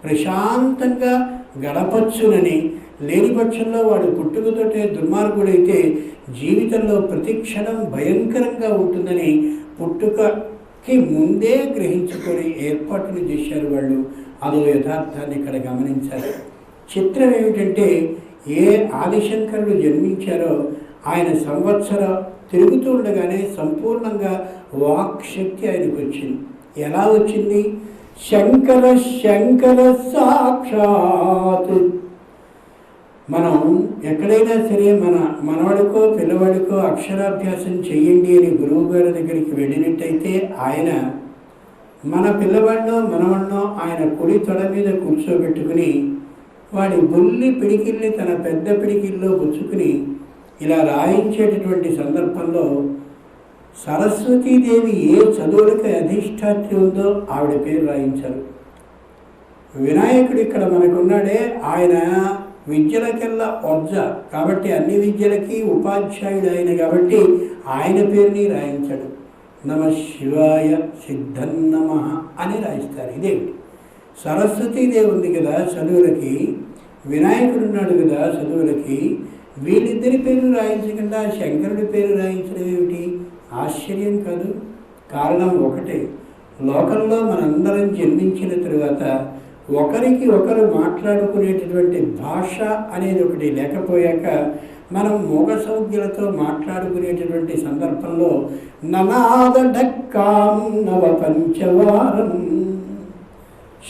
ప్రశాంతంగా గడపచ్చునని, లేని పక్షంలో వాడు పుట్టుకతోటే దుర్మార్గుడైతే జీవితంలో ప్రతిక్షణం భయంకరంగా ఉంటుందని పుట్టుకకి ముందే గ్రహించుకొని ఏర్పాట్లు చేశారు వాళ్ళు. అదో యథార్థాన్ని ఇక్కడ గమనించాలి. చిత్రం ఏమిటంటే, ఏ ఆదిశంకరుడు జన్మించారో ఆయన సంవత్సరం తిరుగుతూ ఉండగానే సంపూర్ణంగా వాక్శక్తి ఆయనకు వచ్చింది. ఎలా వచ్చింది? శంకర శంకర సాక్షాత్. మనం ఎక్కడైనా సరే మనవాడికో పిల్లవాడికో అక్షరాభ్యాసం చెయ్యండి అని గురువు గారి దగ్గరికి వెళ్ళినట్టయితే ఆయన మన పిల్లవాడినో మనవన్నో ఆయన కుడి తొడ మీద కూర్చోబెట్టుకుని వాడి బుల్లి పిడికిల్ని తన పెద్ద పిడికిల్లో పుచ్చుకుని ఇలా రాయించేటటువంటి సందర్భంలో సరస్వతీదేవి ఏ చదువులకి అధిష్టాత్రి ఉందో ఆవిడ పేరు రాయించారు. వినాయకుడు ఇక్కడ మనకున్నాడే, ఆయన విద్యలకెల్లా వజ్జ కాబట్టి అన్ని విద్యలకి ఉపాధ్యాయుడు ఆయన కాబట్టి ఆయన పేరుని రాయించాడు. నమ శివాయ సిద్ధన్నమ అని రాయిస్తారు. ఇదేమిటి? సరస్వతీదేవి ఉంది కదా చదువులకి, వినాయకుడు ఉన్నాడు కదా చదువులకి, వీళ్ళిద్దరి పేరు రాయించకుండా శంకరుడి పేరు రాయించడం ఏమిటి? ఆశ్చర్యం కాదు. కారణం ఒకటే, లోకంలో మనందరం జన్మించిన తరువాత ఒకరికి ఒకరు మాట్లాడుకునేటటువంటి భాష అనేది ఒకటి లేకపోయాక మనం మూగ సంజ్ఞలతో మాట్లాడుకునేటటువంటి సందర్భంలో ననాద ఢక్కాం నవ పంచవారం,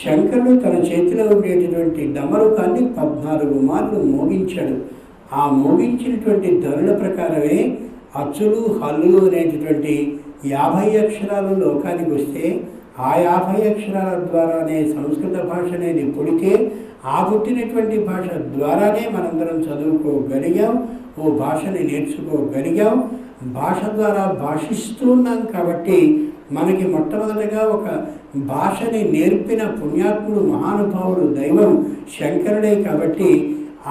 శంకరుడు తన చేతిలో ఉండేటటువంటి డమరుకాన్ని 14 మార్లు మోగించాడు. ఆ మోగించినటువంటి ధరుల ప్రకారమే అచ్చులు హల్లులు అనేటటువంటి 50 అక్షరాలు లోకానికి వస్తే ఆ 50 అక్షరాల ద్వారానే సంస్కృత భాష అనేది పుడితే ఆ పుట్టినటువంటి భాష ద్వారానే మనందరం చదువుకోగలిగాం, ఓ భాషని నేర్చుకోగలిగాం. భాష ద్వారా భాషిస్తూ ఉన్నాం కాబట్టి మనకి మొట్టమొదటిగా ఒక భాషని నేర్పిన పుణ్యాత్ముడు మహానుభావుడు దైవం శంకరుడే. కాబట్టి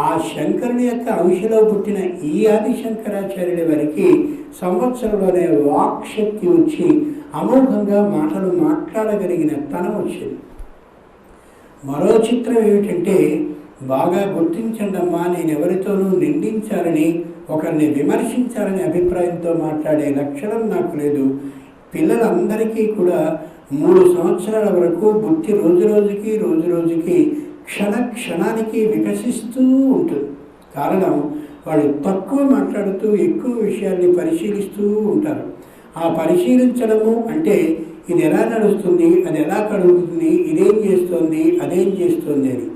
ఆ శంకరుని యొక్క అంశలో పుట్టిన ఈ ఆది శంకరాచార్యుడి వారికి సంవత్సరంలోనే వాక్శక్తి వచ్చి అమోఘంగా మాటలు మాట్లాడగలిగిన తనం వచ్చింది. మరో చిత్రం ఏమిటంటే, బాగా గుర్తించండి అమ్మా, నేను ఎవరితోనూ నిందించాలని ఒకరిని విమర్శించాలని అభిప్రాయంతో మాట్లాడే లక్షణం నాకు లేదు. పిల్లలందరికీ కూడా 3 సంవత్సరాల వరకు బుద్ధి రోజు రోజుకి క్షణానికి వికసిస్తూ ఉంటుంది. కారణం, వాళ్ళు తక్కువ మాట్లాడుతూ ఎక్కువ విషయాల్ని పరిశీలిస్తూ ఉంటారు. ఆ పరిశీలించడము అంటే ఇది ఎలా నడుస్తుంది, అది ఎలా కడుగుతుంది, ఇదేం చేస్తుంది, అదేం చేస్తుంది అని.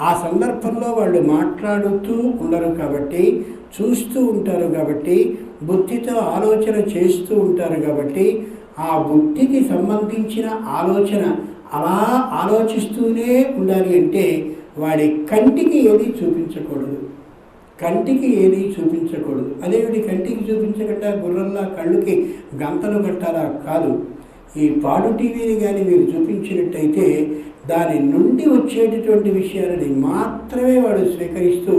ఆ సందర్భంలో వాళ్ళు మాట్లాడుతూ ఉండరు కాబట్టి, చూస్తూ ఉంటారు కాబట్టి, బుద్ధితో ఆలోచన చేస్తూ ఉంటారు కాబట్టి, ఆ బుద్ధికి సంబంధించిన ఆలోచన అలా ఆలోచిస్తూనే ఉండాలి. అంటే వాడి కంటికి ఏది చూపించకూడదు. అదేవిడి కంటికి చూపించకుండా గుర్రంలా కళ్ళుకి గంతలు కట్టాలా? కాదు. ఈ పాడు టీవీని కానీ మీరు చూపించినట్టయితే దాని నుండి వచ్చేటటువంటి విషయాలని మాత్రమే వాడు స్వీకరిస్తూ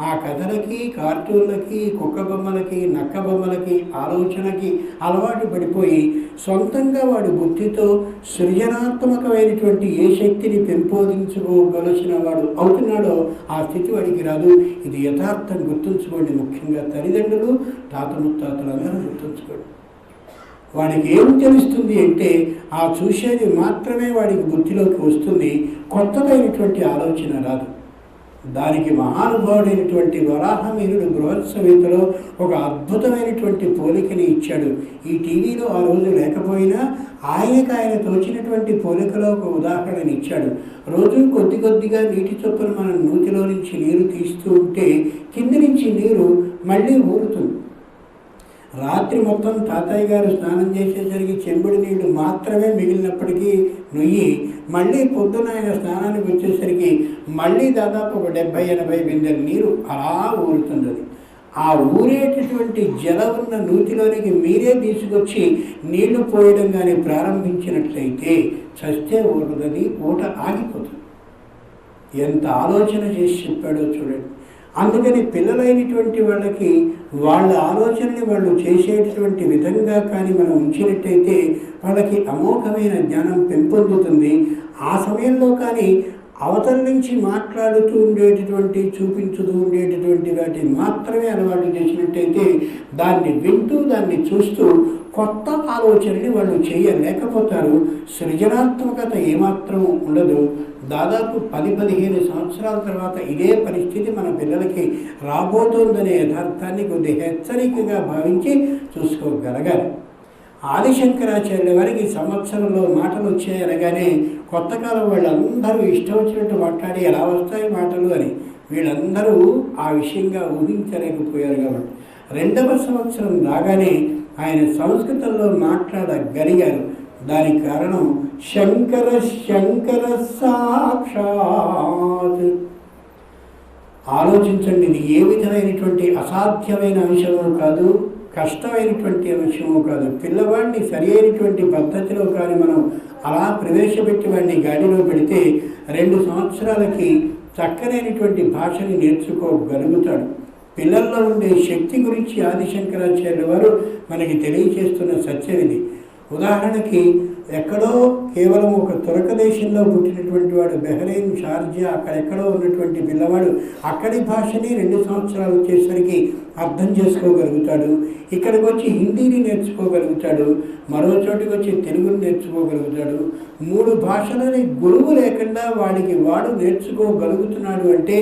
ఆ కథలకి, కార్టూన్లకి, కుక్క బొమ్మలకి, నక్క బొమ్మలకి, ఆలోచనకి అలవాటు పడిపోయి సొంతంగా వాడు బుద్ధితో సృజనాత్మకమైనటువంటి ఏ శక్తిని పెంపొందించుకోవలసిన వాడు అవుతున్నాడో ఆ స్థితి వాడికి రాదు. ఇది యథార్థం గుర్తుంచుకోండి. ముఖ్యంగా తల్లిదండ్రులు, తాత ముత్తాతలందరూ గుర్తుంచుకోండి. వాడికి ఏం తెలుస్తుంది అంటే ఆ చూసేది మాత్రమే వాడికి బుద్ధిలోకి వస్తుంది. కొత్తదైనటువంటి ఆలోచన రాదు. దానికి మహానుభావుడైనటువంటి వరాహమీరుడు బృహత్సవేతలో ఒక అద్భుతమైనటువంటి పోలికని ఇచ్చాడు. ఈ టీవీలో ఆ రోజు లేకపోయినా ఆయన తోచినటువంటి పోలికలో ఒక ఉదాహరణని ఇచ్చాడు. రోజు కొద్దిగా నీటి చొప్పున మనం నూతిలో నుంచి నీరు తీస్తూ ఉంటే కింది నుంచి నీరు మళ్ళీ ఊరుతుంది. రాత్రి మొత్తం తాతయ్య గారు స్నానం చేసేసరికి చెంబుడి నీళ్లు మాత్రమే మిగిలినప్పటికీ నొయ్యి మళ్ళీ పొద్దున ఆయన స్నానానికి వచ్చేసరికి మళ్ళీ దాదాపు ఒక 70-80 బిందెల నీరు అలా ఊరుతుంది. ఆ ఊరేటటువంటి జలం ఉన్న నూతిలోనికి మీరే తీసుకొచ్చి నీళ్లు పోయడం కానీ ప్రారంభించినట్లయితే చస్తే ఊరుతుంది, ఊట ఆగిపోతుంది. ఎంత ఆలోచన చేసి చెప్పాడో చూడండి. అందుకని పిల్లలైనటువంటి వాళ్ళకి వాళ్ళ ఆలోచనని వాళ్ళు చేసేటటువంటి విధంగా కానీ మనం ఉంచినట్టయితే వాళ్ళకి అమోఘమైన జ్ఞానం పెంపొందుతుంది. ఆ సమయంలో కానీ అవతల నుంచి మాట్లాడుతూ ఉండేటటువంటి చూపించుతూ ఉండేటటువంటి వాటిని మాత్రమే అలవాటు చేసినట్టయితే దాన్ని వింటూ దాన్ని చూస్తూ కొత్త ఆలోచనని వాళ్ళు చేయలేకపోతారు. సృజనాత్మకత ఏమాత్రం ఉండదు. దాదాపు 10-15 సంవత్సరాల తర్వాత ఇదే పరిస్థితి మన పిల్లలకి రాబోతోందనే యథార్థాన్ని కొద్దిగా హెచ్చరికగా భావించి చూసుకోగలగాలి. ఆదిశంకరాచార్యుల వారికి సంవత్సరంలో మాటలు వచ్చాయనగానే కొత్త కాలం వాళ్ళందరూ ఇష్టం వచ్చినట్టు మాట్లాడి ఎలా వస్తాయి మాటలు అని వీళ్ళందరూ ఆ విషయంగా ఊహించలేకపోయారు. కాబట్టి 2వ సంవత్సరం రాగానే ఆయన సంస్కృతంలో మాట్లాడగలిగారు. దానికి కారణం శంకర శంకర సాక్షాత్. ఆలోచించండి, ఇది ఏ విధమైనటువంటి అసాధ్యమైన అంశము కాదు, కష్టమైనటువంటి అంశము కాదు. పిల్లవాడిని సరి అయినటువంటి పద్ధతిలో కానీ మనం అలా ప్రవేశపెట్టి వాడిని గాడిలో పెడితే 2 సంవత్సరాలకి చక్కనైనటువంటి భాషని నేర్చుకోగలుగుతాడు. పిల్లల్లో ఉండే శక్తి గురించి ఆదిశంకరాచార్యుల వారు మనకి తెలియచేస్తున్న సత్యం ఇది. ఉదాహరణకి ఎక్కడో కేవలం ఒక తురక దేశంలో పుట్టినటువంటి వాడు బెహ్రెయిన్, షార్జా అక్కడెక్కడో ఉన్నటువంటి పిల్లవాడు అక్కడి భాషని 2 సంవత్సరాలు వచ్చేసరికి అర్థం చేసుకోగలుగుతాడు. ఇక్కడికి వచ్చి హిందీని నేర్చుకోగలుగుతాడు, మరో చోటుకి వచ్చి తెలుగుని నేర్చుకోగలుగుతాడు. 3 భాషలని గురువు లేకుండా వాడికి వాడు నేర్చుకోగలుగుతున్నాడు అంటే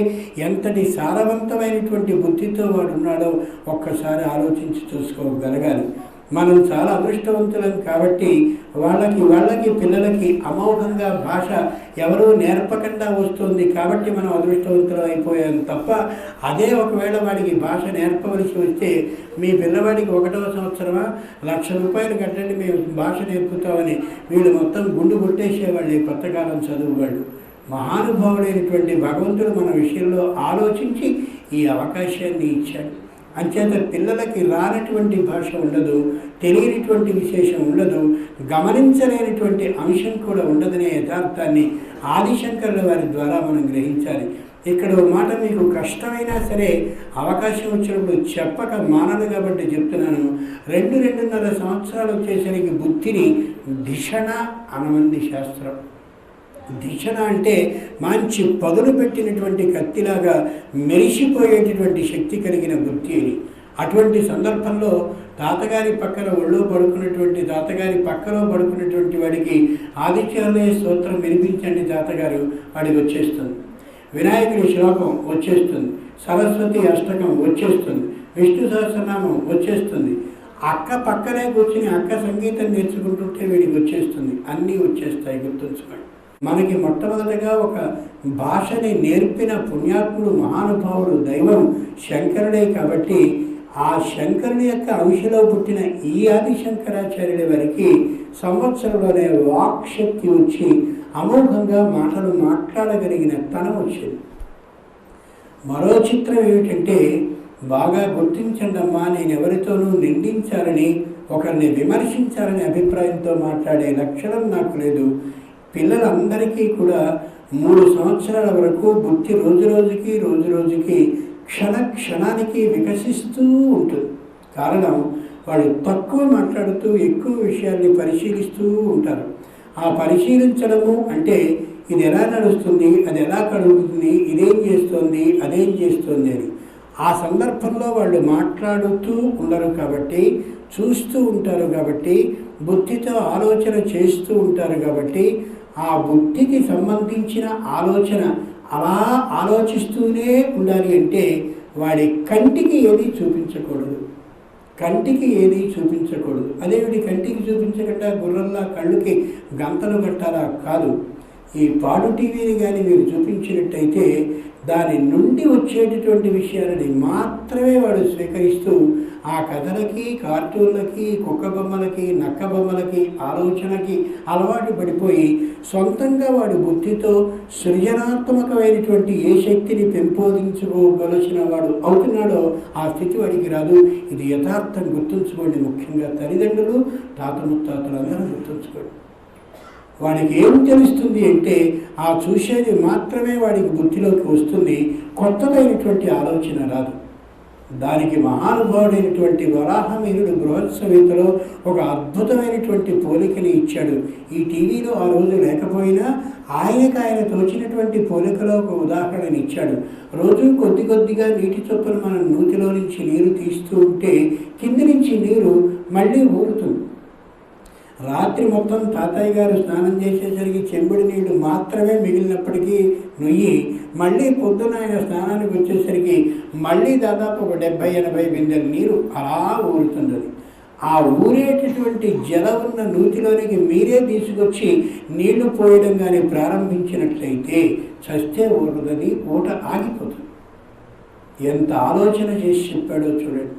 ఎంతటి సారవంతమైనటువంటి బుద్ధితో వాడు ఉన్నాడో ఒక్కసారి ఆలోచించి చూసుకోగలగాలి. మనం చాలా అదృష్టవంతులం కాబట్టి వాళ్ళకి పిల్లలకి అమోఘంగా భాష ఎవరూ నేర్పకుండా వస్తుంది కాబట్టి మనం అదృష్టవంతులం అయిపోయాం తప్ప, అదే ఒకవేళ వాడికి భాష నేర్పవలసి వస్తే మీ పిల్లవాడికి 1వ సంవత్సరమా ₹1,00,000 కట్టండి మేము భాష నేర్పుతామని వీళ్ళు మొత్తం గుండు కొట్టేసేవాళ్ళు ఈ కొత్తకాలం చదువు వాళ్ళు. మహానుభావుడైనటువంటి భగవంతుడు మన విషయంలో ఆలోచించి ఈ అవకాశాన్ని ఇచ్చాడు. అంచేత పిల్లలకి రానటువంటి భాష ఉండదు, తెలియనిటువంటి విశేషం ఉండదు, గమనించలేనటువంటి అంశం కూడా ఉండదనే యథార్థాన్ని ఆదిశంకరుల వారి ద్వారా మనం గ్రహించాలి. ఇక్కడ ఒక మాట మీకు కష్టమైనా సరే అవకాశం వచ్చినప్పుడు చెప్పక మానదు కాబట్టి చెప్తున్నాను. 2-2.5 సంవత్సరాలు వచ్చేసరికి బుద్ధిని ధిషణ అనమంది శాస్త్రం. ధిషణ అంటే మంచి పదును పెట్టినటువంటి కత్తిలాగా మెరిసిపోయేటటువంటి శక్తి కలిగిన బుద్ధి అని. అటువంటి సందర్భంలో తాతగారి పక్కన ఒళ్ళో పడుకున్నటువంటి వాడికి ఆదిత్యాలయ స్తోత్రం వినిపించండి తాతగారు, వాడికి వచ్చేస్తుంది. వినాయకుడి శ్లోకం వచ్చేస్తుంది, సరస్వతి అష్టకం వచ్చేస్తుంది, విష్ణు సహస్రనామం వచ్చేస్తుంది. అక్క పక్కనే కూర్చుని అక్క సంగీతం నేర్చుకుంటుంటే వీడికి వచ్చేస్తుంది. అన్నీ వచ్చేస్తాయి, గుర్తుంచుకోండి. మనకి మొట్టమొదటిగా ఒక భాషని నేర్పిన పుణ్యాత్ముడు, మహానుభావుడు, దైవం శంకరుడే కాబట్టి ఆ శంకరుని యొక్క అంశలో పుట్టిన ఈ ఆదిశంకరాచార్యుల వారికి సంవత్సరంలోనే వాక్శక్తి వచ్చి అమోఘంగా మాటలు మాట్లాడగలిగిన తనం వచ్చింది. మరో చిత్రం ఏమిటంటే, బాగా గుర్తించండి అమ్మా, నేను ఎవరితోనూ నిందించాలని, ఒకరిని విమర్శించాలని అభిప్రాయంతో మాట్లాడే లక్షణం నాకు లేదు. పిల్లలందరికీ కూడా 3 సంవత్సరాల వరకు బుద్ధి రోజు రోజుకి క్షణానికి వికసిస్తూ ఉంటుంది. కారణం వాళ్ళు తక్కువ మాట్లాడుతూ ఎక్కువ విషయాల్ని పరిశీలిస్తూ ఉంటారు. ఆ పరిశీలించడము అంటే ఇది ఎలా నడుస్తుంది, అది ఎలా కడుగుతుంది, ఇదేం చేస్తోంది, అదేం చేస్తోంది అని. ఆ సందర్భంలో వాళ్ళు మాట్లాడుతూ ఉండరు కాబట్టి, చూస్తూ ఉంటారు కాబట్టి, బుద్ధితో ఆలోచన చేస్తూ ఉంటారు కాబట్టి, ఆ బుద్ధికి సంబంధించిన ఆలోచన అలా ఆలోచిస్తూనే ఉండాలి. అంటే వాడి కంటికి ఏది చూపించకూడదు. అదేవిడి కంటికి చూపించకుండా గుర్రంలా కళ్ళుకి గంతలు కట్టాలా కాదు. ఈ పాడు టీవీని కానీ మీరు చూపించినట్టయితే దాని నుండి వచ్చేటటువంటి విషయాలని మాత్రమే వాడు స్వీకరిస్తూ ఆ కథలకి, కార్టూన్లకి, కుక్క బొమ్మలకి, నక్క బొమ్మలకి, ఆలోచనకి అలవాటు పడిపోయి సొంతంగా వాడు బుద్ధితో సృజనాత్మకమైనటువంటి ఏ శక్తిని పెంపొందించుకోవలసిన వాడు అవుతున్నాడో ఆ స్థితి వాడికి రాదు. ఇది యథార్థం గుర్తుంచుకోండి. ముఖ్యంగా తల్లిదండ్రులు, తాత ముత్తాతలు అందరూ గుర్తుంచుకోండి. వాడికి ఏం తెలుస్తుంది అంటే ఆ చూసేది మాత్రమే వాడికి బుద్ధిలోకి వస్తుంది. కొత్తదైనటువంటి ఆలోచన రాదు. దానికి మహానుభావుడైనటువంటి వరాహమీరుడు బృహత్సవితలో ఒక అద్భుతమైనటువంటి పోలికని ఇచ్చాడు. ఈ టీవీలో ఆ రోజు లేకపోయినా ఆయన తోచినటువంటి పోలికలో ఒక ఉదాహరణని ఇచ్చాడు. రోజు కొద్ది కొద్దిగా నీటి చొప్పున మనం నూతిలో నుంచి నీరు తీస్తూ ఉంటే కింది నుంచి నీరు మళ్ళీ ఊరుతుంది. రాత్రి మొత్తం తాతయ్య గారు స్నానం చేసేసరికి చెంబుడి నీళ్లు మాత్రమే మిగిలినప్పటికీ నొయ్యి మళ్ళీ పొద్దున ఆయన స్నానానికి వచ్చేసరికి మళ్ళీ దాదాపు ఒక 70-80 బిందెల నీరు అలా ఊరుతుంది. ఆ ఊరేటటువంటి జలం ఉన్న నూతిలోనికి మీరే తీసుకొచ్చి నీళ్లు పోయడం కానీ ప్రారంభించినట్లయితే చస్తే ఊరుదని ఊట ఆగిపోతుంది. ఎంత ఆలోచన చేసి చెప్పాడో చూడండి.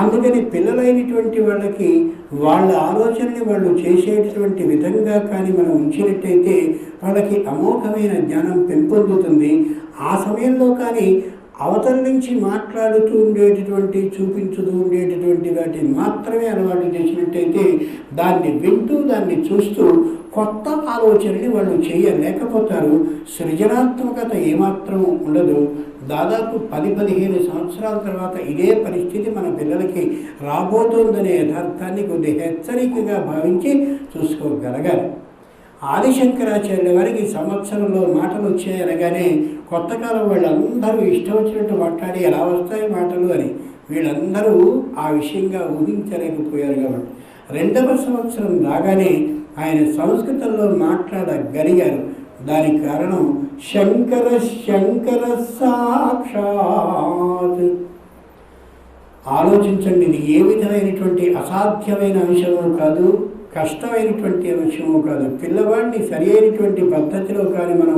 అందుకని పిల్లలైనటువంటి వాళ్ళకి వాళ్ళ ఆలోచనని వాళ్ళు చేసేటటువంటి విధంగా కానీ మనం ఉంచినట్టయితే వాళ్ళకి అమోఘమైన జ్ఞానం పెంపొందుతుంది. ఆ సమయంలో కానీ అవతల నుంచి మాట్లాడుతూ ఉండేటటువంటి చూపించుతూ ఉండేటటువంటి వాటిని మాత్రమే అలవాటు చేసినట్టయితే దాన్ని వింటూ దాన్ని చూస్తూ కొత్త ఆలోచనని వాళ్ళు చేయలేకపోతారు. సృజనాత్మకత ఏమాత్రం ఉండదు. దాదాపు 10-15 సంవత్సరాల తర్వాత ఇదే పరిస్థితి మన పిల్లలకి రాబోతోందనే యథార్థాన్ని కొద్దిగా హెచ్చరికగా భావించి చూసుకోగలగాలి. ఆదిశంకరాచార్యుల వారికి సంవత్సరంలో మాటలు వచ్చాయనగానే కొత్త కాలం వాళ్ళందరూ ఇష్టం వచ్చినట్టు మాట్లాడి ఎలా వస్తాయి మాటలు అని వీళ్ళందరూ ఆ విషయంగా ఊహించలేకపోయారు. కాబట్టి 2వ సంవత్సరం రాగానే ఆయన సంస్కృతంలో మాట్లాడగలిగారు. దానికి కారణం శంకర సాక్షాత్. ఆలోచించండి, ఇది ఏ విధమైనటువంటి అసాధ్యమైన అంశము కాదు, కష్టమైనటువంటి అంశము కాదు. పిల్లవాడిని సరి అయినటువంటి పద్ధతిలో కానీ మనం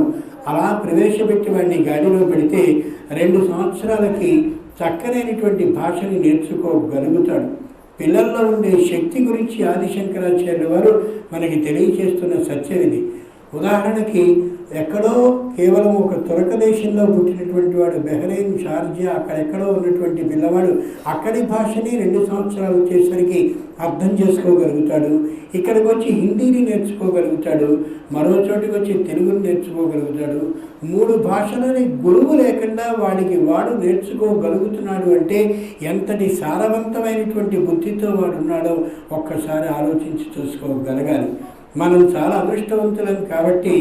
అలా ప్రవేశపెట్టి వాడిని గాడిలో పెడితే 2 సంవత్సరాలకి చక్కనైనటువంటి భాషని నేర్చుకోగలుగుతాడు. పిల్లల్లో ఉండే శక్తి గురించి ఆదిశంకరాచార్యుల వారు మనకి తెలియచేస్తున్న సత్యం ఇది. ఉదాహరణకి ఎక్కడో కేవలం ఒక తురక దేశంలో పుట్టినటువంటి వాడు బహ్రెయిన్, షార్జా అక్కడెక్కడో ఉన్నటువంటి పిల్లవాడు అక్కడి భాషని 2 సంవత్సరాలు వచ్చేసరికి అర్థం చేసుకోగలుగుతాడు. ఇక్కడికి వచ్చి హిందీని నేర్చుకోగలుగుతాడు, మరో చోటికి వచ్చి తెలుగుని నేర్చుకోగలుగుతాడు. 3 భాషలని గురువు లేకుండా వాడికి వాడు నేర్చుకోగలుగుతున్నాడు అంటే ఎంతటి సారవంతమైనటువంటి బుద్ధితో వాడు ఉన్నాడో ఒక్కసారి ఆలోచించి చూసుకోగలగాలి. మనం చాలా అదృష్టవంతులం కాబట్టి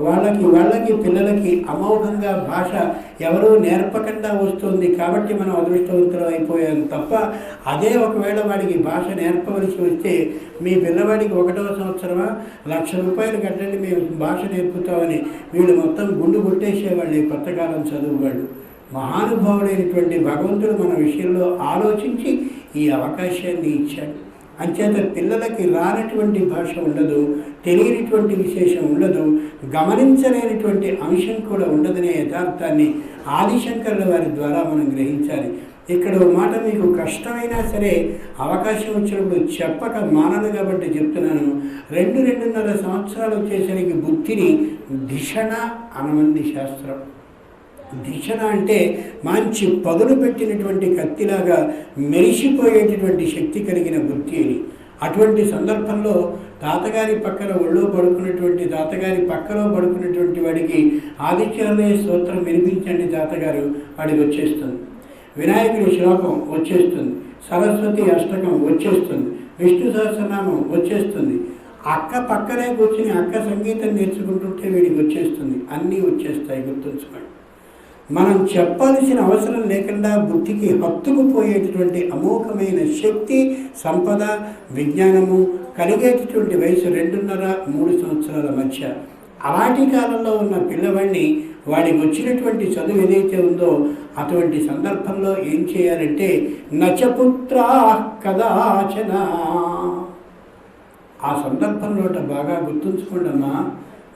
వాళ్ళకి పిల్లలకి అమోఘంగా భాష ఎవరూ నేర్పకుండా వస్తుంది కాబట్టి మనం అదృష్టవంతులం అయిపోయాం తప్ప, అదే ఒకవేళ వాడికి భాష నేర్పవలసి వస్తే మీ పిల్లవాడికి 1వ సంవత్సరమా ₹1,00,000 కట్టండి మేము భాష నేర్పుతామని వీళ్ళు మొత్తం గుండు కొట్టేసేవాళ్ళు. ఈ కొత్తకాలం చదువు వాళ్ళు. మహానుభావుడైనటువంటి భగవంతుడు మన విషయంలో ఆలోచించి ఈ అవకాశాన్ని ఇచ్చాడు. అంచేత పిల్లలకి రానటువంటి భాష ఉండదు, తెలియనటువంటి విశేషం ఉండదు, గమనించలేనటువంటి అంశం కూడా ఉండదనే యథార్థాన్ని ఆదిశంకరుల వారి ద్వారా మనం గ్రహించాలి. ఇక్కడ మాట మీకు కష్టమైనా సరే అవకాశం వచ్చినప్పుడు చెప్పక మానదు కాబట్టి చెప్తున్నాను. 2-2.5 సంవత్సరాలు వచ్చేసరికి బుద్ధిని ధిషణ అనమంది శాస్త్రం. ధిషణ అంటే మంచి పదులు పెట్టినటువంటి కత్తిలాగా మెరిసిపోయేటటువంటి శక్తి కలిగిన బుద్ధి అని. అటువంటి సందర్భంలో తాతగారి పక్కన ఒళ్ళో పడుకున్నటువంటి వాడికి ఆదిత్యాలయ స్తోత్రం వినిపించండి తాతగారు, వాడికి వచ్చేస్తుంది. వినాయకుడి శ్లోకం వచ్చేస్తుంది, సరస్వతి అష్టకం వచ్చేస్తుంది, విష్ణు సహస్రనామం వచ్చేస్తుంది. అక్క పక్కనే కూర్చుని అక్క సంగీతం నేర్చుకుంటుంటే వీడికి వచ్చేస్తుంది. అన్నీ వచ్చేస్తాయి, గుర్తుంచుకోండి. మనం చెప్పాల్సిన అవసరం లేకుండా బుద్ధికి హత్తుకుపోయేటటువంటి అమోఘమైన శక్తి, సంపద, విజ్ఞానము కలిగేటటువంటి వయసు 2.5-3 సంవత్సరాల మధ్య. అలాంటి కాలంలో ఉన్న పిల్లవాడిని వాడికి వచ్చినటువంటి చదువు ఏదైతే ఉందో అటువంటి సందర్భంలో ఏం చేయాలంటే నచపుత్రా కదాచన. ఆ సందర్భంలో బాగా గుర్తుంచుకోండి అమ్మా,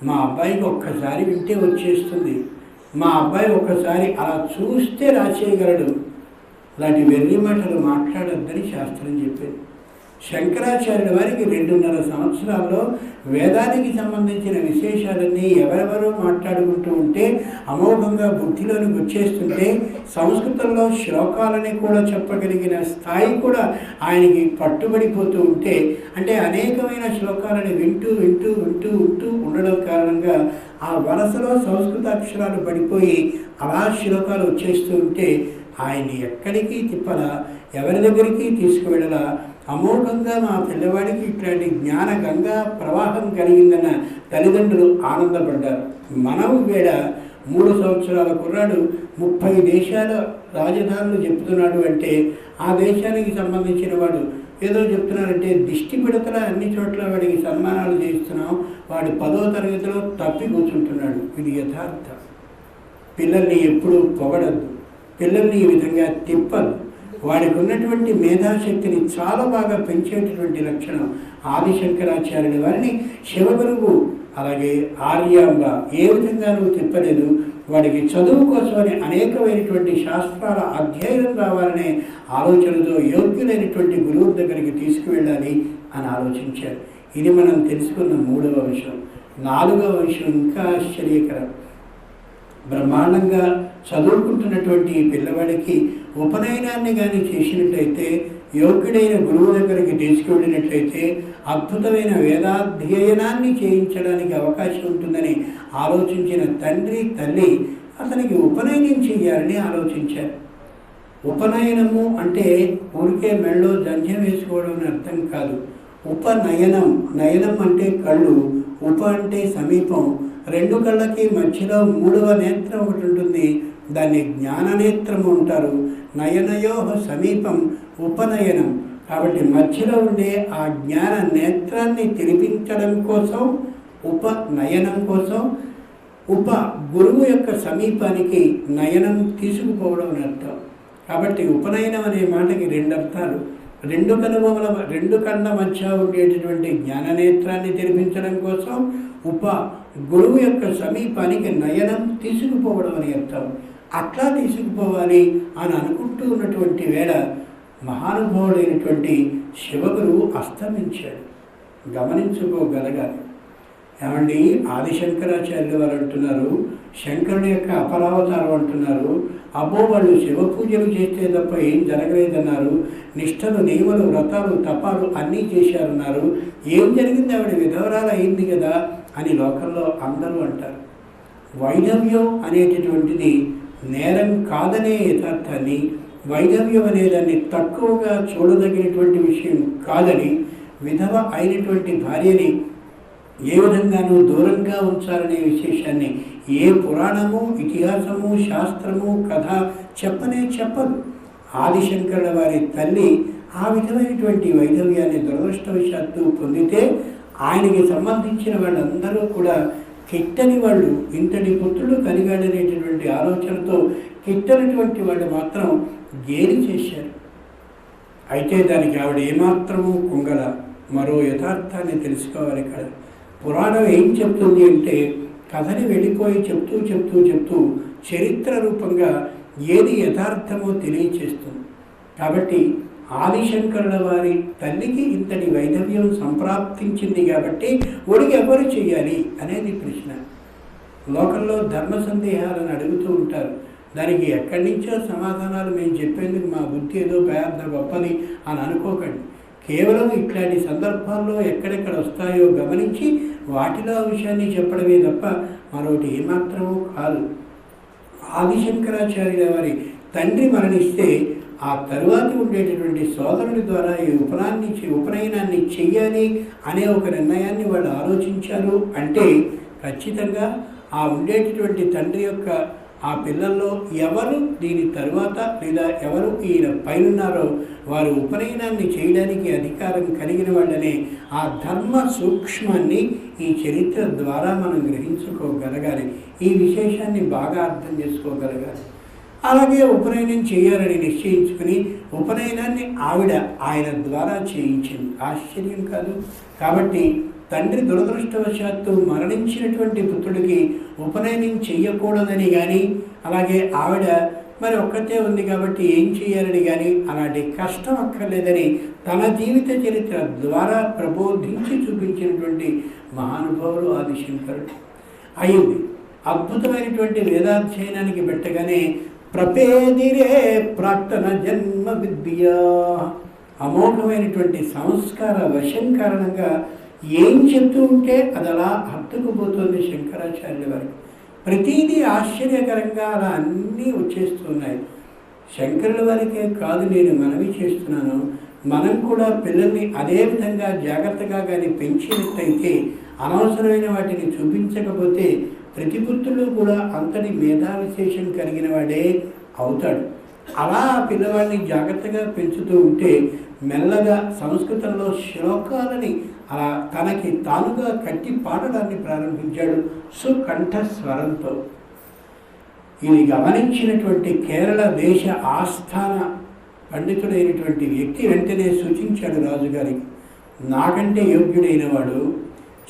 మా అబ్బాయికి ఒక్కసారి వింటే వచ్చేస్తుంది, మా అబ్బాయి ఒక్కసారి అలా చూస్తే రాసేయగలడు. అలాంటి వెర్రి మాటలు మాట్లాడొద్దని శాస్త్రం చెప్పింది. శంకరాచార్యుల వారికి 2.5 సంవత్సరాల్లో వేదానికి సంబంధించిన విశేషాలన్నీ ఎవరెవరో మాట్లాడుకుంటూ ఉంటే అమోఘంగా బుద్ధిలోనికి వచ్చేస్తుంటే సంస్కృతంలో శ్లోకాలని కూడా చెప్పగలిగిన స్థాయి కూడా ఆయనకి పట్టుబడిపోతూ ఉంటే, అంటే అనేకమైన శ్లోకాలని వింటూ ఉండడం కారణంగా ఆ వరసలో సంస్కృత అక్షరాలు పడిపోయి అలా శ్లోకాలు వచ్చేస్తూ ఉంటే ఆయన్ని ఎక్కడికి తిప్పలా, ఎవరి దగ్గరికి తీసుకువెళ్ళలా. అమోఘంగా మా పిల్లవాడికి ఇట్లాంటి జ్ఞాన గంగా ప్రవాహం కలిగిందన్న తల్లిదండ్రులు ఆనందపడ్డారు. మనం వేళ 3 సంవత్సరాల కుర్రాడు 30 దేశాల రాజధానులు చెప్తున్నాడు అంటే ఆ దేశానికి సంబంధించిన వాడు ఏదో చెప్తున్నారంటే దిష్టి పిడతల అన్ని చోట్ల వాడికి సన్మానాలు చేస్తున్నాం, వాడు 10వ తరగతిలో తప్పి కూర్చుంటున్నాడు. ఇది యథార్థం. పిల్లల్ని ఎప్పుడూ పొగడద్దు, పిల్లల్ని ఈ విధంగా తిప్పద్దు. వాడికి ఉన్నటువంటి మేధాశక్తిని చాలా బాగా పెంచేటటువంటి లక్షణం ఆదిశంకరాచార్యుల వారిని శివగురువు అలాగే ఆర్యాంబ ఏ విధంగానూ తిప్పలేదు. వాడికి చదువు కోసమని అనేకమైనటువంటి శాస్త్రాల అధ్యయనం రావాలనే ఆలోచనతో యోగ్యులైనటువంటి గురువు దగ్గరికి తీసుకువెళ్ళాలి అని ఆలోచించారు. ఇది మనం తెలుసుకున్న 3వ విషయం. 4వ విషయం ఇంకా ఆశ్చర్యకరం. బ్రహ్మాండంగా చదువుకుంటున్నటువంటి పిల్లవాడికి ఉపనయనాన్ని కానీ చేసినట్లయితే, యోగ్యుడైన గురువు దగ్గరికి తీసుకువెళ్ళినట్లయితే అద్భుతమైన వేదాధ్యయనాన్ని చేయించడానికి అవకాశం ఉంటుందని ఆలోచించిన తండ్రి తల్లి అతనికి ఉపనయనం చేయాలని ఆలోచించారు. ఉపనయనము అంటే ఊరికే మెళ్ళో జంధ్యం వేసుకోవడం అని అర్థం కాదు. ఉపనయనం, నయనం అంటే కళ్ళు, ఉప అంటే సమీపం. 2 కళ్ళకి మధ్యలో 3వ నేత్రం ఒకటి ఉంటుంది, దాన్ని జ్ఞాననేత్రము అంటారు. నయనయో సమీపం ఉపనయనం. కాబట్టి మధ్యలో ఉండే ఆ జ్ఞాన నేత్రాన్ని తెరిపించడం కోసం, ఉపనయనం కోసం, గురువు యొక్క సమీపానికి నయనం తీసుకుపోవడం అని అర్థం. కాబట్టి ఉపనయనం అనే మాటకి 2 అర్థాలు. 2 కళ్ళ మధ్య ఉండేటటువంటి జ్ఞాననేత్రాన్ని తెరిపించడం కోసం, గురువు యొక్క సమీపానికి నయనం తీసుకుపోవడం అని అర్థం. అట్లా తీసుకుపోవాలి అని అనుకుంటూ ఉన్నటువంటి వేళ మహానుభావుడైనటువంటి శివగురువు అస్తమించాడు. గమనించుకోగలగాలి. ఏమండి, ఆదిశంకరాచార్యులు వారు అంటున్నారు, శంకరుని యొక్క అపరావతారం అంటున్నారు. అబ్బో వాళ్ళు శివ పూజలు చేస్తే తప్ప ఏం జరగలేదన్నారు. నిష్టలు, నియమలు, వ్రతాలు, తపాలు అన్నీ చేశారన్నారు. ఏం జరిగింది, ఆవిడ విధవరాలు అయింది కదా అని లోకంలో అందరూ అంటారు. వైధవ్యం అనేటటువంటిది నేరం కాదనే యథార్థాన్ని, వైధవ్యం అనేదాన్ని తక్కువగా చూడదగినటువంటి విషయం కాదని, విధవ అయినటువంటి భార్యని ఏ విధంగానూ దూరంగా ఉంచాలనే విశేషాన్ని ఏ పురాణము, ఇతిహాసము, శాస్త్రము, కథ చెప్పదు. ఆదిశంకరుల వారి తల్లి ఆ విధమైనటువంటి వైధవ్యాన్ని దురదృష్టవశాత్తు పొందితే ఆయనకి సంబంధించిన వాళ్ళందరూ కూడా కిట్టని వాళ్ళు, ఇంతటి పుత్రుడు కలిగాడనేటటువంటి ఆలోచనతో కిట్టనటువంటి వాళ్ళు మాత్రం గేలి చేశారు. అయితే దానికి ఆవిడ ఏమాత్రము కుంగల. మరో యథార్థాన్ని తెలుసుకోవాలి. ఇక్కడ పురాణం ఏం చెప్తుంది అంటే, కథని వెళ్ళిపోయి చెప్తూ చరిత్ర రూపంగా ఏది యథార్థమో తెలియచేస్తుంది. కాబట్టి ఆదిశంకరుల వారి తల్లికి ఇంతటి వైధవ్యం సంప్రాప్తించింది కాబట్టి ఒడిగి ఎవరు చేయాలి అనేది ప్రశ్న. లోకంలో ధర్మ సందేహాలను అడుగుతూ ఉంటారు. దానికి ఎక్కడి నుంచో సమాధానాలు మేము చెప్పేందుకు మా బుద్ధి ఏదో పెద్ద గొప్పది అని అనుకోకండి. కేవలం ఇట్లాంటి సందర్భాల్లో ఎక్కడెక్కడ వస్తాయో గమనించి వాటిలో ఆ విషయాన్ని చెప్పడమే తప్ప మరొకటి ఏమాత్రమూ కాదు. ఆదిశంకరాచార్యుల వారి తండ్రి మరణిస్తే ఆ తరువాత ఉండేటటువంటి సోదరుడి ద్వారా ఈ ఉపనయనాన్ని చెయ్యాలి అనే ఒక నిర్ణయాన్ని వాళ్ళు ఆలోచించారు. అంటే ఖచ్చితంగా ఆ ఉండేటటువంటి తండ్రి యొక్క ఆ పిల్లల్లో ఎవరు దీని తరువాత లేదా ఎవరు ఈయన పైనున్నారో వారు ఉపనయనాన్ని చేయడానికి అధికారం కలిగిన వాళ్ళనే ఆ ధర్మ సూక్ష్మాన్ని ఈ చరిత్ర ద్వారా మనం గ్రహించుకోగలగాలి. ఈ విశేషాన్ని బాగా అర్థం చేసుకోగలగాలి. అలాగే ఉపనయనం చేయాలని నిశ్చయించుకుని ఉపనయనాన్ని ఆయన ద్వారా చేయించింది. ఆశ్చర్యం కాదు. కాబట్టి తండ్రి దురదృష్టవశాత్తు మరణించినటువంటి పుత్రుడికి ఉపనయనం చెయ్యకూడదని కానీ, అలాగే ఆవిడ మరి ఒక్కతే ఉంది కాబట్టి ఏం చేయాలని కానీ అలాంటి కష్టం అక్కర్లేదని తన జీవిత చరిత్ర ద్వారా ప్రబోధించి చూపించినటువంటి మహానుభావులు ఆదిశంకరుడు. అయింది. అద్భుతమైనటువంటి వేదాధ్యయనానికి పెట్టగానే ప్రపేదిరే ప్రాక్తన జన్మ విద్య, అమోఘమైనటువంటి సంస్కార వశం కారణంగా ఏం చెప్తూ ఉంటే అది అలా హత్తుకుపోతుంది శంకరాచార్యుల వారికి. ప్రతీదీ ఆశ్చర్యకరంగా అలా అన్నీ వచ్చేస్తున్నాయి. శంకరుల వారికే కాదు, నేను మనవి చేస్తున్నాను, మనం కూడా పిల్లల్ని అదే విధంగా జాగ్రత్తగా కానీ పెంచినట్టయితే, అనవసరమైన వాటిని చూపించకపోతే ప్రతి పుత్రుడు కూడా అంతటి మేధా విశేషం కలిగిన వాడే అవుతాడు. అలా పిల్లవాడిని జాగ్రత్తగా పెంచుతూ ఉంటే మెల్లగా సంస్కృతంలో శ్లోకాలని అలా తనకి తానుగా కట్టి పాడడాన్ని ప్రారంభించాడు సుకంఠస్వరంతో. ఇది గమనించినటువంటి కేరళ దేశ ఆస్థాన పండితుడైనటువంటి వ్యక్తి వెంటనే సూచించాడు రాజుగారికి, నాకంటే యోగ్యుడైన వాడు,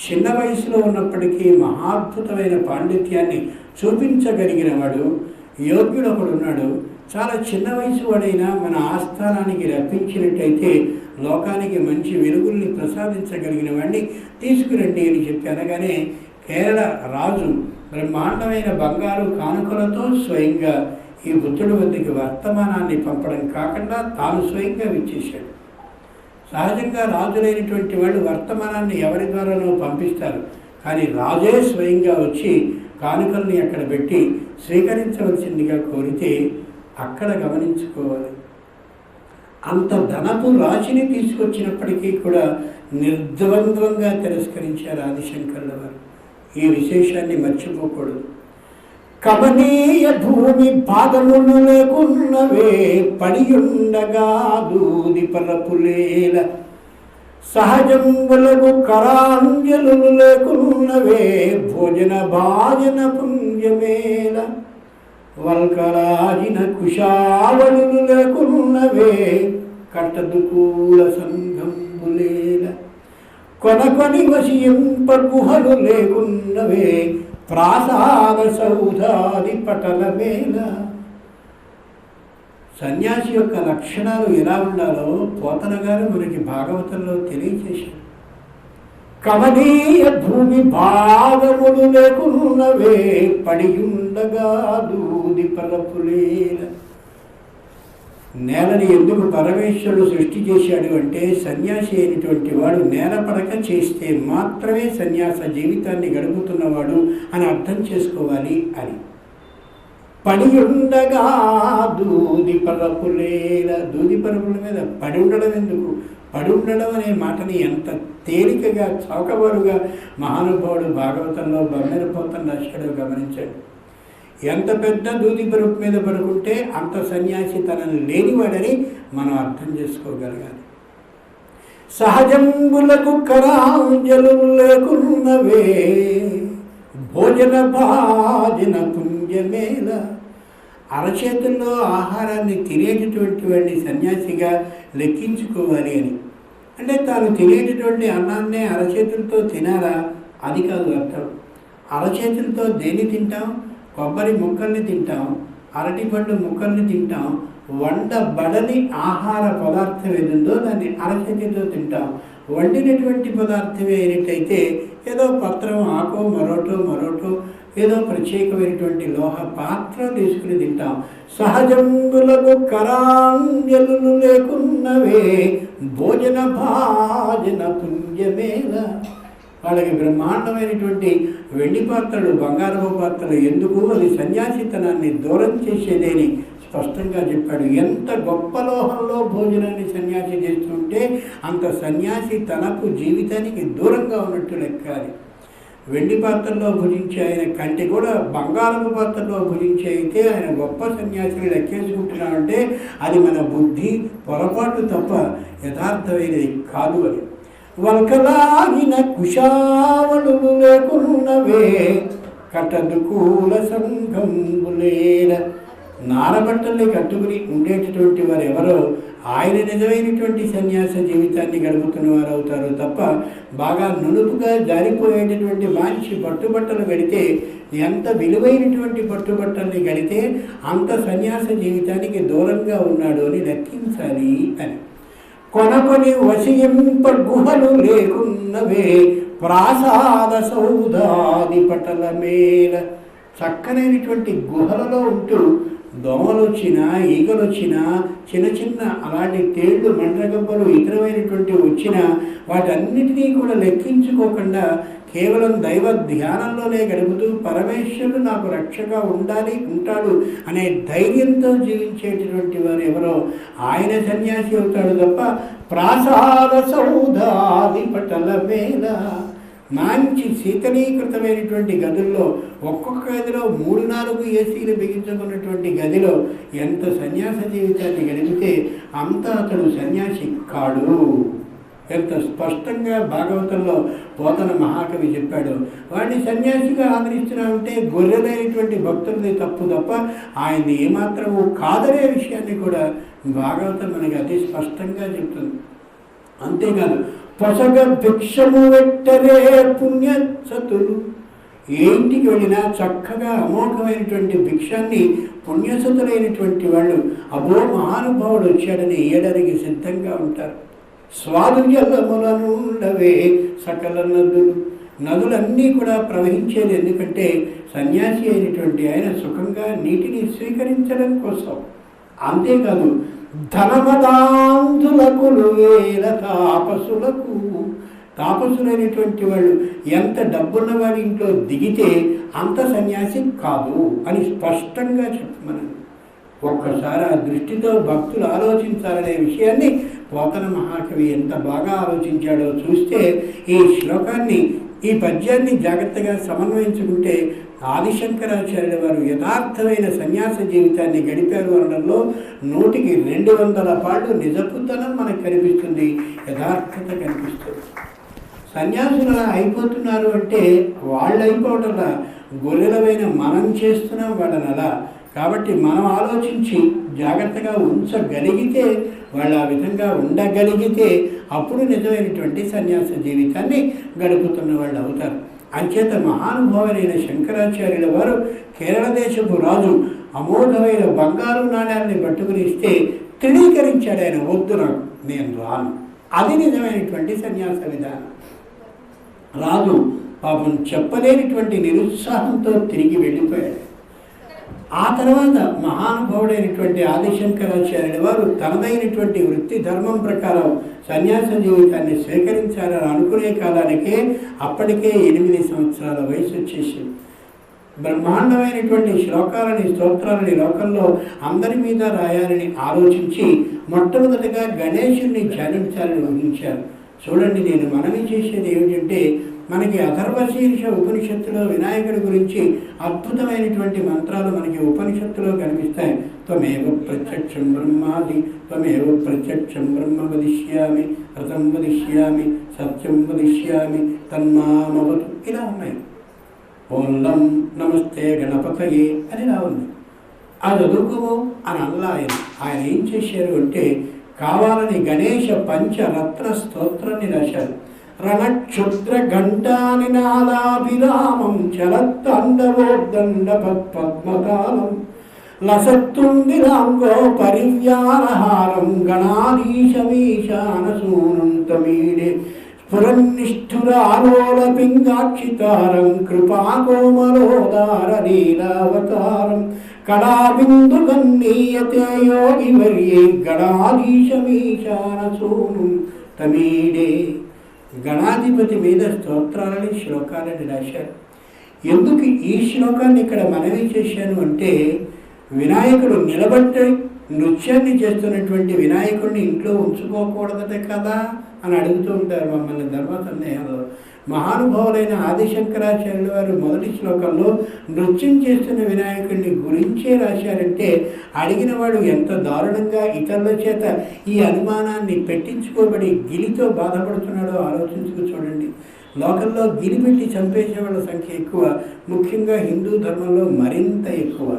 చిన్న వయసులో ఉన్నప్పటికీ మహాద్భుతమైన పాండిత్యాన్ని చూపించగలిగిన వాడు యోగ్యుడు ఒకడున్నాడు, చాలా చిన్న వయసు వాడైనా మన ఆస్థానానికి రప్పించినట్టయితే లోకానికి మంచి వెలుగుల్ని ప్రసాదించగలిగిన వాడిని తీసుకురండి అని చెప్పి అనగానే కేరళ రాజు బ్రహ్మాండమైన బంగారు కానుకలతో స్వయంగా ఈ బుద్ధుడి వద్దకి వర్తమానాన్ని పంపడం కాకుండా తాను స్వయంగా విచ్చేశాడు. సహజంగా రాజులైనటువంటి వాళ్ళు వర్తమానాన్ని ఎవరి ద్వారానో పంపిస్తారు, కానీ రాజే స్వయంగా వచ్చి కానుకల్ని అక్కడ పెట్టి స్వీకరించవలసిందిగా కోరితే అక్కడ గమనించుకోవాలి. అంత ధనపు రాశిని తీసుకొచ్చినప్పటికీ కూడా నిర్ద్వంద్వంగా తిరస్కరించారు ఆదిశంకరుల వారు. ఈ విశేషాన్ని మర్చిపోకూడదు. కమనీయ భూమి భాగములు లేకున్నవే పడియుండగా దూది పరపులేల, సహజంబులకు కరాంజలు లేకున్నవే భోజన భాజన పుంజమేల, వల్కరాజిన కుశావళులు లేకున్నవే కట్టదుకూల సంఘంబులేల, కొనకొని వశింప గుహలు లేకున్నవే ప్రాసాద సౌధాది పటలమేల. సన్యాసి యొక్క లక్షణాలు ఎలా ఉండాలో పోతన గారు మనకి భాగవతంలో తెలియజేశారు. కమనీయ భూమి భాగములు లేకున్నవే పడియుండగా దూది పరపులేల. నేలని ఎందుకు పరమేశ్వరుడు సృష్టి చేశాడు అంటే, సన్యాసి అయినటువంటి వాడు నేల పడక చేస్తే మాత్రమే సన్యాస జీవితాన్ని గడుపుతున్నవాడు అని అర్థం చేసుకోవాలి అని. పడియుండగా దూది పరపులేల, దూది పరపుల మీద పడి ఉండడం ఎందుకు? పడి ఉండడం అనే మాటని ఎంత తేలికగా చౌకబరుగా మహానుభావుడు భాగవతంలో బమ్మెరపోతం రాశాడో గమనించాడు. ఎంత పెద్ద దూది పరుపు మీద పడుకుంటే అంత సన్యాసి తనని లేనివాడని మనం అర్థం చేసుకోగలగాలి. సహజంబులకు కరాంజలు లేకున్నవే భోజన భాజన పుంజమేల. అరచేతుల్లో ఆహారాన్ని తినేటటువంటి వాడిని సన్యాసిగా లెక్కించుకోవాలి అని. అంటే తాను తినేటటువంటి అన్నాన్నే అరచేతులతో తినాలా? అది కాదు అర్థం. అరచేతులతో దేన్ని తింటాం? కొబ్బరి ముక్కల్ని తింటాం, అరటిపండు ముక్కల్ని తింటాం. వండబడని ఆహార పదార్థం ఏదుందో దాన్ని అరచేతితో తింటాం. వండినటువంటి పదార్థమే అయినట్టయితే ఏదో పత్రం, ఆకో, మరోటో ఏదో ప్రత్యేకమైనటువంటి లోహ పాత్ర తీసుకుని తింటాం. సహజంబులకు కరాంజలు లేకున్నవే భోజన భాజన పుంజమేల. వాళ్ళకి బ్రహ్మాండమైనటువంటి వెండి పాత్రలు, బంగారపు పాత్రలు ఎందుకు? అది సన్యాసితనాన్ని దూరం చేసేదేని స్పష్టంగా చెప్పాడు. ఎంత గొప్ప లోహంలో భోజనాన్ని సన్యాసి చేస్తుంటే అంత సన్యాసి తనకు జీవితానికి దూరంగా ఉన్నట్టు లెక్కాలి. వెండి పాత్రలో భుజించే ఆయన కంటే కూడా బంగారపు పాత్రలో భుజించే అయితే ఆయన గొప్ప సన్యాసిని లెక్కేసుకుంటున్నామంటే అది మన బుద్ధి పొరపాటు తప్ప యథార్థమైనది కాదు అని. వల్కలాగిన కుశావళులు లేకున్నవే కటదుకూల సంఘంబులేల. నారబట్టల్ని కట్టుకుని ఉండేటటువంటి వారు ఎవరో ఆయన నిజమైనటువంటి సన్యాస జీవితాన్ని గడుపుతున్న వారు అవుతారు తప్ప బాగా నునుపుగా జారిపోయేటటువంటి మనిషి పట్టుబట్టలు గడితే, ఎంత విలువైనటువంటి పట్టుబట్టల్ని గడితే అంత సన్యాస జీవితానికి దూరంగా ఉన్నాడు అని లెక్కించాలి అని. కొనకొని వశింప గుహలు లేకున్నవే ప్రాసాద సౌధాది పటలమేల. చక్కనైనటువంటి గుహలలో ఉంటూ దోమలు వచ్చినా, ఈగలు వచ్చినా, చిన్న అలాంటి తేళ్లు, మండ్రగబ్బలు ఇతరమైనటువంటి వచ్చినా వాటన్నిటినీ కూడా లెక్కించుకోకుండా కేవలం దైవ ధ్యానంలోనే గడుపుతూ పరమేశ్వరుడు నాకు రక్షగా ఉంటాడు అనే ధైర్యంతో జీవించేటటువంటి వారు ఎవరో ఆయన సన్యాసి అవుతాడు తప్ప ప్రాసాద సౌధాధిపటల మేళ మంచి శీతలీకృతమైనటువంటి గదుల్లో ఒక్కొక్క గదిలో 3-4 ఏసీలు బిగించుకున్నటువంటి గదిలో ఎంత సన్యాస జీవితాన్ని గడిపితే అంత అతడు సన్యాసి కాడు. ఎంత స్పష్టంగా భాగవతంలో పోతన మహాకవి చెప్పాడు. వాడిని సన్యాసిగా ఆదరిస్తున్నామంటే గొర్రెలైనటువంటి భక్తులది తప్పు తప్ప ఆయన్ని ఏమాత్రము కాదనే విషయాన్ని కూడా భాగవతం మనకి అతి స్పష్టంగా చెప్తుంది. అంతేకాదు పొసగ భిక్షము వెట్టరే పుణ్యసతులు, ఏ ఇంటికి వెళ్ళినా చక్కగా అమోఘమైనటువంటి భిక్షాన్ని పుణ్యసతులైనటువంటి వాళ్ళు అబో మహానుభావుడు వచ్చాడని ఇయ్యడానికి సిద్ధంగా ఉంటారు. స్వాదు జలములనుండవే సకల నదులన్నీ కూడా ప్రవహించేది ఎందుకంటే సన్యాసి అయినటువంటి ఆయన సుఖంగా నీటిని స్వీకరించడం కోసం. అంతేకాదు ధనమదాంధులకు వేల తాపసులకు, తాపసులైనటువంటి వాళ్ళు ఎంత డబ్బున్న వాడి ఇంట్లో దిగితే అంత సన్యాసి కాదు అని స్పష్టంగా చెప్తున్నాను. ఒక్కసారి ఆ దృష్టితో భక్తులు ఆలోచించాలనే విషయాన్ని పోతన మహాకవి ఎంత బాగా ఆలోచించాడో చూస్తే ఈ శ్లోకాన్ని, ఈ పద్యాన్ని జాగ్రత్తగా సమన్వయించుకుంటే ఆదిశంకరాచార్యుల వారు యథార్థమైన సన్యాస జీవితాన్ని గడిపారు అనడంలో 100కి 200 నిజపుతనం మనకు కనిపిస్తుంది, యథార్థత కనిపిస్తుంది. సన్యాసులు అలా అయిపోతున్నారు అంటే వాళ్ళు అయిపోవటంలా గొర్రెలమైన మనం చేస్తున్నాం వాళ్ళని అలా. కాబట్టి మనం ఆలోచించి జాగ్రత్తగా ఉంచగలిగితే, వాళ్ళు ఆ విధంగా ఉండగలిగితే అప్పుడు నిజమైనటువంటి సన్యాస జీవితాన్ని గడుపుతున్న వాళ్ళు అవుతారు. అంచేత మహానుభావులైన శంకరాచార్యుల వారు కేరళ దేశపు రాజు అమోఘమైన బంగారు నాణ్యాలని పట్టుకుని ఇస్తే తృణీకరించాడు ఆయన. వద్దు నాకు, నేను రాను. అది నిజమైనటువంటి సన్యాస విధానం. రాజు పాపం చెప్పలేనిటువంటి నిరుత్సాహంతో తిరిగి వెళ్ళిపోయాడు. ఆ తర్వాత మహానుభావుడైనటువంటి ఆదిశంకరాచార్యుల వారు తనదైనటువంటి వృత్తి ధర్మం ప్రకారం సన్యాస జీవితాన్ని స్వీకరించాలని అనుకునే కాలానికే అప్పటికే 8 సంవత్సరాల వయసు వచ్చేసింది. బ్రహ్మాండమైనటువంటి శ్లోకాలని, స్తోత్రాలని లోకంలో అందరి మీద రాయాలని ఆలోచించి మొట్టమొదటిగా గణేశుడిని ధ్యానించాలని ఊహించారు. చూడండి, నేను మనవి చేసేది ఏమిటంటే, మనకి అథర్వశీర్ష ఉపనిషత్తులో వినాయకుడి గురించి అద్భుతమైనటువంటి మంత్రాలు మనకి ఉపనిషత్తులో కనిపిస్తాయి. త్వమేవ ప్రత్యక్షం బ్రహ్మాది, త్వమేవ ప్రత్యక్షం బ్రహ్మ వదిష్యామి, రథం వదిష్యామి, సత్యం వదిష్యామి, తన్మామవతు, ఇలా ఉన్నాయి. ఓం లం నమస్తే గణపతయే అని ఇలా ఉంది. అది చదువుకోము అని అల్లా ఆయన ఏం చేశారు అంటే, కావాలని గణేశ పంచరత్న స్తోత్రాన్ని రాశారు. రణక్షుద్ర ఘంటాని నాదాభిరామం చలత్తండవోద్దండ పద్మతాలం లసత్తుండిరాంగో పరివ్యారహారం గణాధీశమీశానసూనం తమీడే స్ఫురన్నిష్ఠురాలోల పింగాక్షితారం కృపాకోమలోదార లీలావతారం కళాబిందు గన్నీయతే యోగివర్యే గణాధీశమీశానసూనం తమీడే. గణాధిపతి మీద స్తోత్రాలని, శ్లోకాలని రాశారు. ఎందుకు ఈ శ్లోకాన్ని ఇక్కడ మనవి చేశాను అంటే, వినాయకుడు నిలబట్టి నృత్యాన్ని చేస్తున్నటువంటి వినాయకుడిని ఇంట్లో ఉంచుకోకూడదట కదా అని అడుగుతూ ఉంటారు మమ్మల్ని ధర్మ సందేహంలో. మహానుభావులైన ఆదిశంకరాచార్యుల వారు మొదటి శ్లోకంలో నృత్యం చేస్తున్న వినాయకుడిని గురించే రాశారంటే, అడిగిన వాడు ఎంత దారుణంగా ఇతరుల చేత ఈ అనుమానాన్ని పెట్టించుకోబడి గిలితో బాధపడుతున్నాడో ఆలోచించుకు చూడండి. లోకంలో గిలి పెట్టి చంపేసే వాళ్ళ సంఖ్య ఎక్కువ, ముఖ్యంగా హిందూ ధర్మంలో మరింత ఎక్కువ.